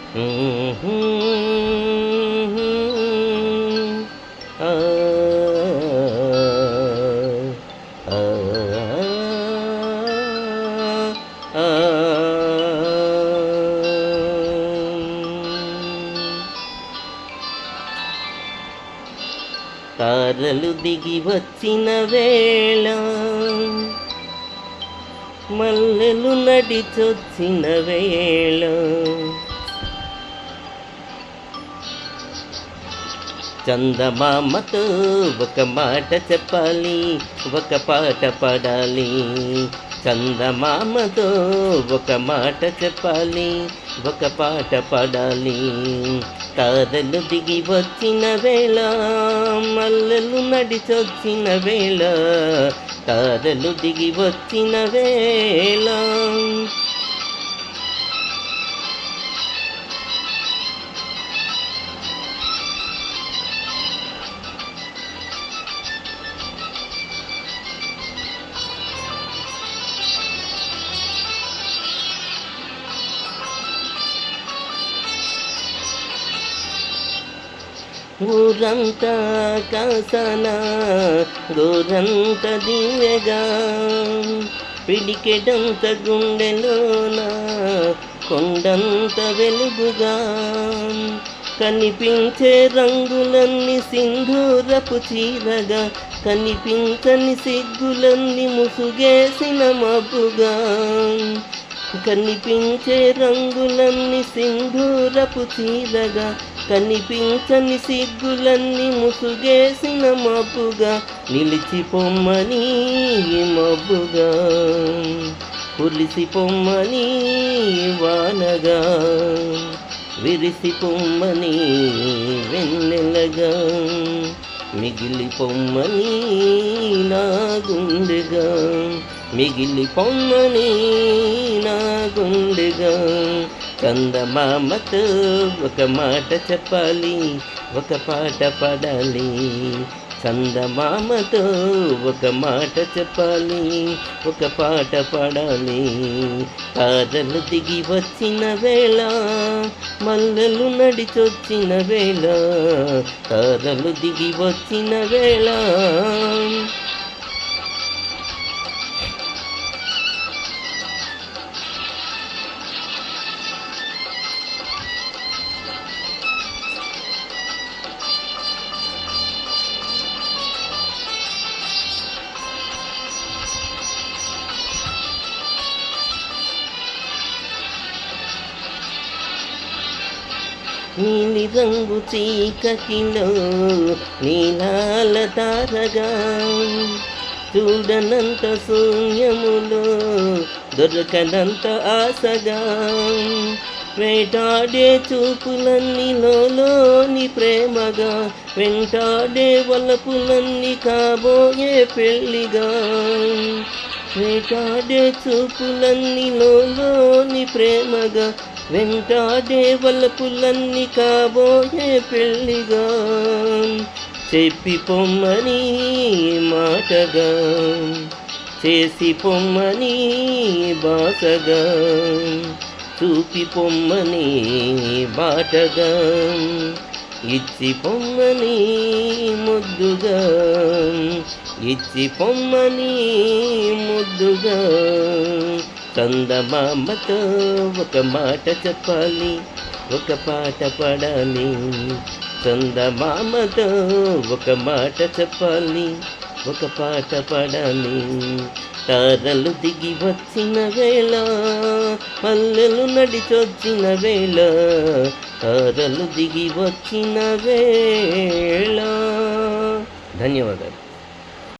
ఆ, ఆ, ఆ. తారలు దిగి వచ్చిన వేళ, మల్లెలు నడిచొచ్చిన వేళ, చందమామతో ఒక మాట చెప్పాలి, ఒక పాట పాడాలి. చందమామతో ఒక మాట చెప్పాలి, ఒక పాట పాడాలి. తారలు దిగి వచ్చిన వేళ, మల్లెలు నడిచొచ్చిన వేళ, తారలు దిగి వచ్చిన వేళ. ఊరంతా కాసన గోరంత దివ్యగా, పిడికెడంత గుండెలోన కొండంత వెలుగుగా, కనిపించే రంగులన్నీ సింధూరపు చీరగా, కనిపించని సిగ్గులన్నీ ముసుగేసిన మబ్బుగా, కనిపించే రంగులన్నీ సింధూరపు చీరగా, కనిపించని సిగ్గులన్నీ ముసుగేసిన మబ్బుగా, నిలిచిపోమ్మని మబ్బుగా, కులిసిపోమ్మని వానగా, విరిసిపోమ్మని వెన్నెలగా, మిగిలిపోమ్మని నా గుండెగా, మిగిలిపోమ్మని నా గుండెగా. చందమామతో ఒక మాట చెప్పాలి, ఒక పాట పాడాలి. చందమామతో ఒక మాట చెప్పాలి, ఒక పాట పాడాలి. తారలు దిగి వచ్చిన వేళ, మల్లెలు నడిచొచ్చిన వేళ, తారలు దిగి వచ్చిన వేళ. నీలి రంగు చీకటిలో నీలాల తారగా, చూడనంత శూన్యములో దొరకనంత ఆశగా, వేటాడే చూపులన్నీ లోని ప్రేమగా, వెంటాడే వలపులన్నీ కాబోయే పెళ్ళిగా, వేటాడే చూపులన్నీ లోని ప్రేమగా, వెంటాడే వలపులన్నీ కాబోయే పెళ్ళిగా, చెప్పి పొమ్మని మాటగా, చేసి పొమ్మని బాసగా, చూపి పొమ్మని బాటగా, ఇచ్చి పొమ్మని ముద్దుగా, ఇచ్చి పొమ్మని ముద్దుగా. చందమామతో ఒక మాట చెప్పాలి, ఒక పాట పాడాలి. చందమామతో ఒక మాట చెప్పాలి, ఒక పాట పాడాలి. తారలు దిగి వచ్చిన వేళ, మల్లెలు నడిచొచ్చిన వేళ, తారలు దిగి వచ్చిన వేళ. ధన్యవాదాలు.